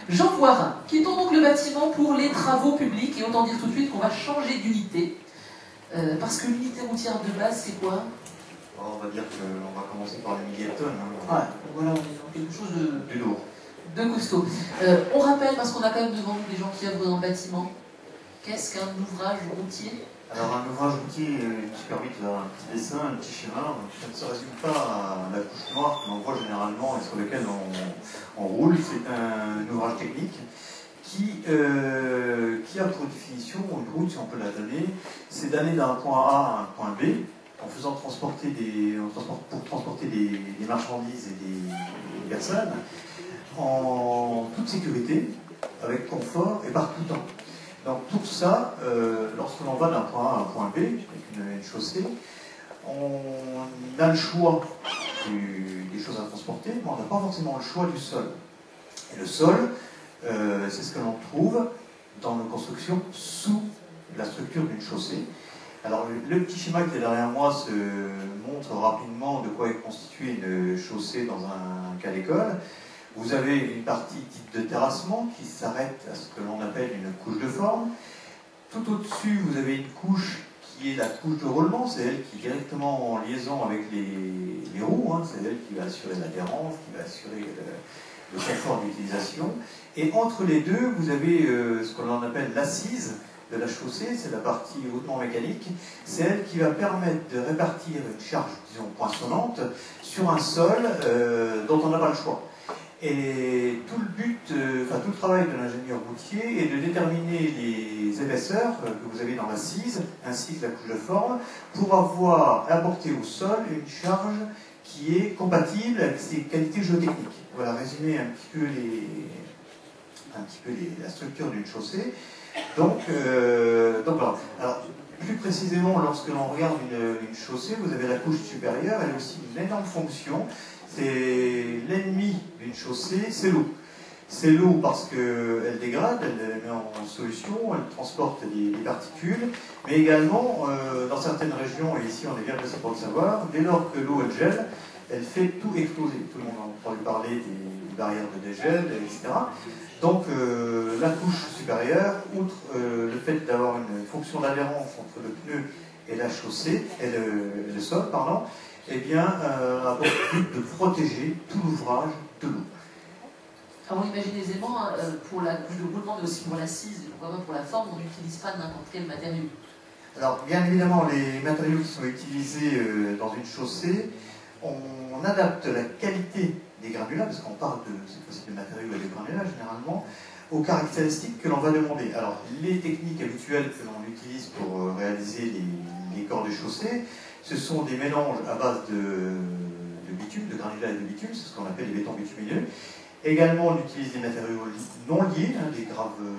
Jean Voirin, quittons donc le bâtiment pour les travaux publics, et autant dire tout de suite qu'on va changer d'unité. Parce que l'unité routière de base, c'est quoi? On va dire qu'on va commencer par les milliers de tonnes. Ouais, voilà, on est dans quelque chose de lourd. De costaud. On rappelle, parce qu'on a quand même devant nous des gens qui œuvrent dans le bâtiment, qu'est-ce qu'un ouvrage routier? Alors un ouvrage routier, qui permet de faire un petit dessin, un petit schéma, ça ne se résume pas à la couche noire que l'on voit généralement et sur lequel on roule. C'est un ouvrage technique qui a pour définition, une route, si on peut la donner, c'est d'aller d'un point A à un point B en faisant transporter pour transporter des marchandises et des personnes en toute sécurité, avec confort et par tout temps. Donc tout ça, lorsque l'on va d'un point A à un point B, avec une chaussée, on a le choix des choses à transporter, mais on n'a pas forcément le choix du sol. Et le sol, c'est ce que l'on trouve dans nos constructions sous la structure d'une chaussée. Alors le petit schéma qui est derrière moi se montre rapidement de quoi est constituée une chaussée dans un cas d'école. Vous avez une partie dite de terrassement qui s'arrête à ce que l'on appelle une couche de forme. Tout au-dessus, vous avez une couche qui est la couche de roulement, c'est elle qui est directement en liaison avec les roues, hein. C'est elle qui va assurer l'adhérence, qui va assurer le confort d'utilisation. Et entre les deux, vous avez ce que l'on appelle l'assise de la chaussée, c'est la partie hautement mécanique. C'est elle qui va permettre de répartir une charge, disons, poinçonnante sur un sol dont on n'a pas le choix. Et tout le but, tout le travail de l'ingénieur routier est de déterminer les épaisseurs que vous avez dans l'assise, ainsi que la couche de forme, pour avoir apporté au sol une charge qui est compatible avec ses qualités géotechniques. Voilà, résumer un petit peu la structure d'une chaussée. Donc voilà. Alors, plus précisément, lorsque l'on regarde une chaussée, vous avez la couche supérieure, elle a aussi une énorme fonction. C'est l'ennemi d'une chaussée, c'est l'eau. C'est l'eau parce qu'elle dégrade, elle met en solution, elle transporte des particules, mais également, dans certaines régions, et ici on est bien placé pour le savoir, dès lors que l'eau elle gèle, elle fait tout exploser. Tout le monde a entendu parler des barrières de dégel, etc. Donc la couche supérieure, outre le fait d'avoir une fonction d'adhérence entre le pneu et la chaussée, et le sol, pardon, eh bien, a pour but de protéger tout l'ouvrage de l'eau. Alors on imagine aisément, pour la couche de roulement, mais aussi pour l'assise, et pourquoi pas pour la forme, on n'utilise pas n'importe quel matériau. Alors, bien évidemment, les matériaux qui sont utilisés dans une chaussée, on adapte la qualité des granulats, parce qu'on parle cette fois-ci de matériaux et de granulats généralement, aux caractéristiques que l'on va demander. Alors, les techniques habituelles que l'on utilise pour réaliser les corps de chaussée, ce sont des mélanges à base de bitume, de granulats et de bitume, c'est ce qu'on appelle les bétons bitumineux. Également, on utilise des matériaux non liés, des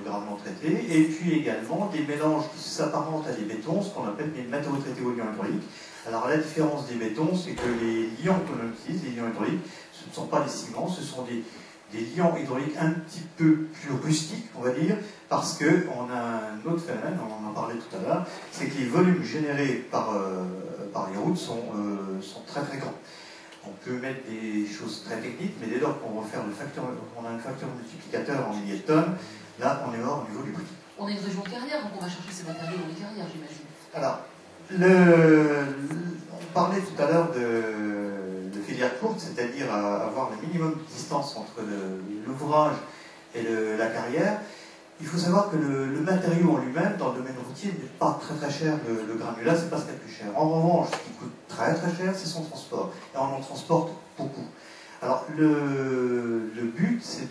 gravement traités, et puis également des mélanges qui s'apparentent à des bétons, ce qu'on appelle des matériaux traités au liant hydraulique. Alors la différence des bétons, c'est que les liants que l'on utilise, les liants hydrauliques, ce ne sont pas des ciments, ce sont des liants hydrauliques un petit peu plus rustiques, on va dire, parce qu'on a un autre phénomène, on en parlait tout à l'heure, c'est que les volumes générés par les routes sont très très grands. On peut mettre des choses très techniques, mais dès lors qu'on va faire on a un facteur multiplicateur en milliers de tonnes, là on est mort au niveau du prix. On est une région carrière, donc on va chercher ces matériaux dans les carrières, j'imagine. Alors, on parlait tout à l'heure de filière courte, c'est-à-dire avoir le minimum de distance entre l'ouvrage et la carrière. Il faut savoir que le matériau en lui-même, dans le domaine routier, n'est pas très très cher. Le granulat, c'est pas ce qu'il y a de plus cher. En revanche, ce qui coûte très très cher, c'est son transport. Et on en transporte beaucoup. Alors, le but, c'est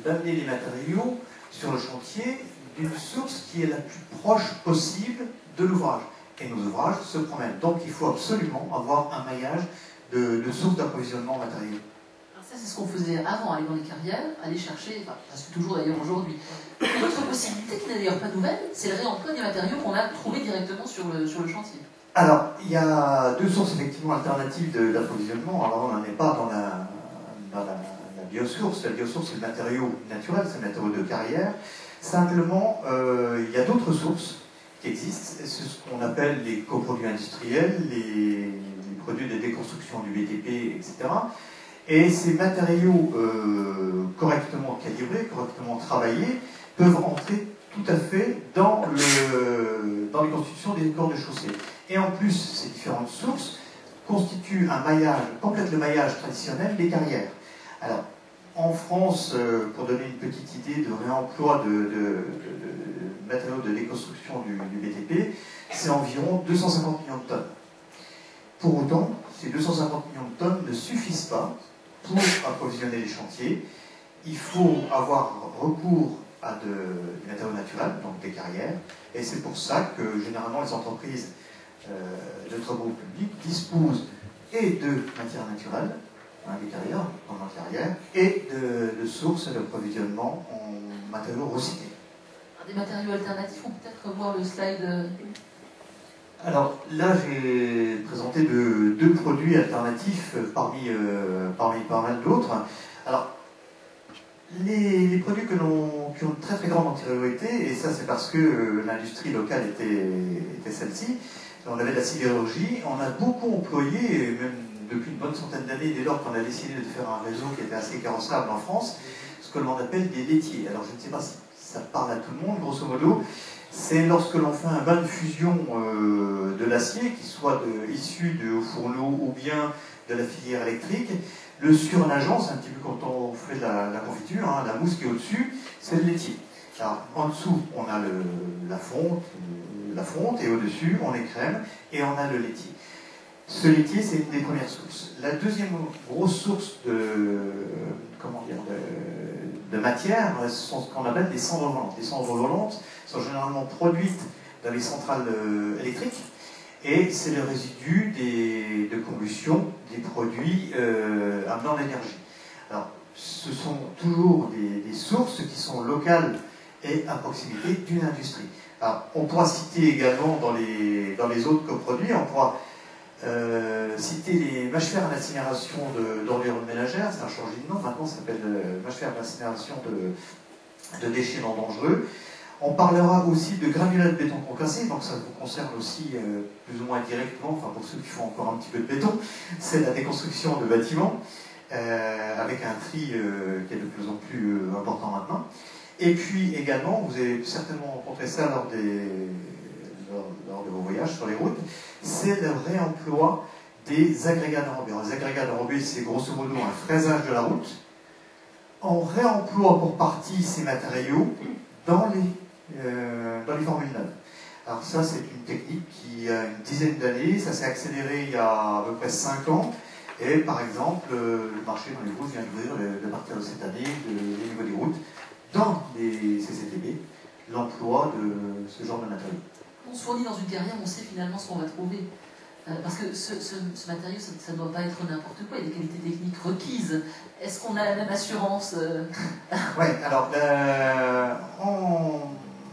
d'amener les matériaux sur le chantier d'une source qui est la plus proche possible de l'ouvrage. Et nos ouvrages se promènent. Donc, il faut absolument avoir un maillage de sources d'approvisionnement matériel. Ça, c'est ce qu'on faisait avant, aller dans les carrières, aller chercher, enfin, presque toujours d'ailleurs aujourd'hui. Une autre possibilité, qui n'est d'ailleurs pas nouvelle, c'est le réemploi des matériaux qu'on a trouvés directement sur le chantier. Alors, il y a deux sources effectivement alternatives d'approvisionnement. Alors, on n'en est pas dans la biosource. La biosource, c'est le matériau naturel, c'est le matériau de carrière. Simplement, il y a d'autres sources qui existent. C'est ce qu'on appelle les coproduits industriels, les produits de déconstruction du BTP, etc. Et ces matériaux correctement calibrés, correctement travaillés, peuvent entrer tout à fait dans les constructions des corps de chaussée. Et en plus, ces différentes sources constituent un maillage, complètent le maillage traditionnel des carrières. Alors, en France, pour donner une petite idée de réemploi de matériaux de déconstruction du BTP, c'est environ 250 millions de tonnes. Pour autant, ces 250 millions de tonnes ne suffisent pas pour approvisionner les chantiers. Il faut avoir recours à des matériaux naturels, donc des carrières, et c'est pour ça que généralement les entreprises de travaux publics disposent et de matières naturelles, des carrières, en carrière, et de sources d'approvisionnement en matériaux recyclés. Des matériaux alternatifs, on peut peut-être voir le slide. Alors là, j'ai présenté deux produits alternatifs parmi pas mal d'autres. Alors, les produits qui ont une très très grande antériorité, et ça c'est parce que l'industrie locale était celle-ci, on avait de la sidérurgie, on a beaucoup employé, même depuis une bonne centaine d'années, dès lors qu'on a décidé de faire un réseau qui était assez carrossable en France, ce que l'on appelle des laitiers. Alors je ne sais pas si ça parle à tout le monde, grosso modo, c'est lorsque l'on fait un bain de fusion de l'acier, qui soit issu de fourneaux ou bien de la filière électrique, le surnageant, c'est un petit peu quand on fait de la confiture, hein, la mousse qui est au-dessus, c'est le laitier. Alors en dessous, on a la fonte, et au-dessus, on écrème, et on a le laitier. Ce laitier, c'est une des premières sources. La deuxième grosse source de matière, ce sont ce qu'on appelle des cendres volantes. Les cendres volantes sont généralement produites dans les centrales électriques, et c'est le résidu de combustion des produits amenant l'énergie. Alors, ce sont toujours des sources qui sont locales et à proximité d'une industrie. Alors, on pourra citer également dans les autres coproduits, on pourra citer les mâchefers à l'incinération d'ordures ménagères, c'est un changé de nom, maintenant ça s'appelle mâchefers à l'incinération de déchets non dangereux. On parlera aussi de granulats de béton concassé, donc ça vous concerne aussi plus ou moins directement, enfin pour ceux qui font encore un petit peu de béton, c'est la déconstruction de bâtiments, avec un tri qui est de plus en plus important maintenant. Et puis également, vous avez certainement rencontré ça lors de vos voyages sur les routes, c'est le réemploi des agrégats d'enrobés. Les agrégats d'enrobés, c'est grosso modo un fraisage de la route. On réemploie pour partie ces matériaux dans les formules neuves. Alors ça, c'est une technique qui a une dizaine d'années, ça s'est accéléré il y a à peu près 5 ans, et par exemple, le marché dans les routes vient d'ouvrir à partir de cette année, au niveau des routes, dans les CCTB, l'emploi de ce genre de matériaux. On se fournit dans une carrière, on sait finalement ce qu'on va trouver. Parce que ce matériau, ça ne doit pas être n'importe quoi, il y a des qualités techniques requises. Est-ce qu'on a la même assurance Oui, alors,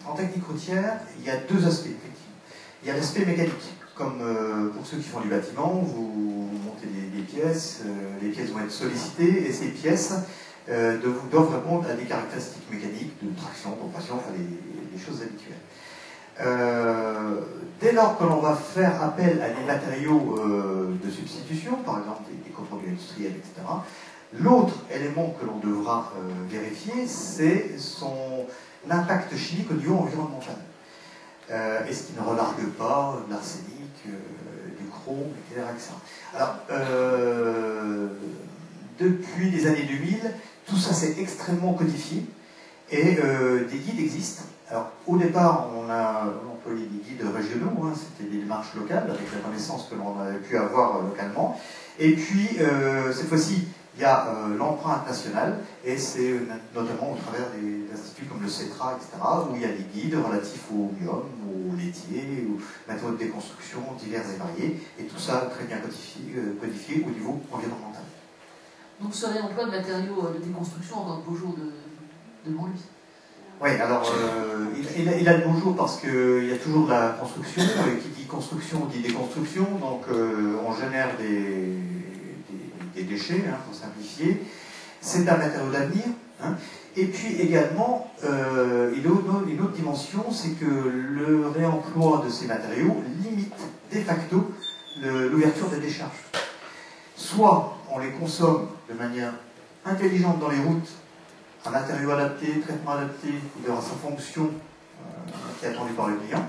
en technique routière, il y a deux aspects, effectivement. Il y a l'aspect mécanique, comme pour ceux qui font du bâtiment, vous montez des pièces, les pièces vont être sollicitées, et ces pièces doivent répondre à des caractéristiques mécaniques, de traction, compression, enfin les choses habituelles. Dès lors que l'on va faire appel à des matériaux de substitution, par exemple des coproduits industriels, etc., l'autre élément que l'on devra vérifier, c'est son impact chimique au niveau environnemental. Est-ce qu'il ne relargue pas de l'arsenic, du chrome, etc. Alors, depuis les années 2000, tout ça s'est extrêmement codifié, et des guides existent. Alors, au départ, on a employé des guides régionaux, hein, c'était des démarches locales, avec la connaissance que l'on avait pu avoir localement. Et puis, cette fois-ci, il y a l'empreinte nationale, et c'est notamment au travers des instituts comme le CETRA, etc., où il y a des guides relatifs au biome, au laitier, aux matériaux de déconstruction divers et variés, et tout ça très bien codifié au niveau environnemental. Donc, ce réemploi de matériaux de déconstruction, encore de beaux jours devant lui. Oui, alors il a de beaux jours parce qu'il y a toujours de la construction, et qui dit construction dit déconstruction, donc on génère des déchets, hein, pour simplifier. C'est un matériau d'avenir. Hein. Et puis également, il y a une autre dimension, c'est que le réemploi de ces matériaux limite de facto l'ouverture des décharges. Soit on les consomme de manière intelligente dans les routes, un matériau adapté, traitement adapté, il aura sa fonction qui est attendue par le client,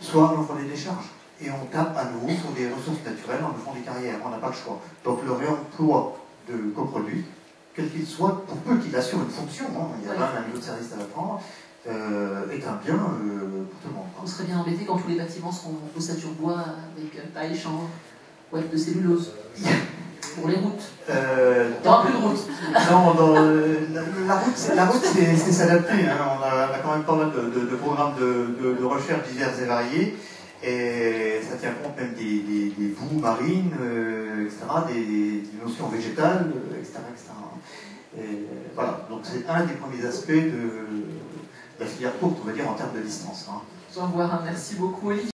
soit on en fait des décharges. Et on tape à nouveau sur des ressources naturelles en faisant des carrières, on n'a pas le choix. Donc le réemploi de coproduits, quel qu'il soit, pour peu qu'il assure une fonction, hein, il y a quand même un niveau de service à apprendre, est un bien pour tout le monde. On serait bien embêté quand tous les bâtiments seront en ossature bois avec paille, chanvre, ouate de cellulose. Pour les routes. Il n'y aura plus de routes. Non, la route c'est s'adapter. Hein. On a quand même pas mal de programmes de recherche divers et variés. Et ça tient compte même des boues marines, etc., des notions végétales, etc. Et voilà, donc c'est un des premiers aspects de la filière courte, on va dire, en termes de distance. Hein. J'en vois un. Merci beaucoup, Olivier.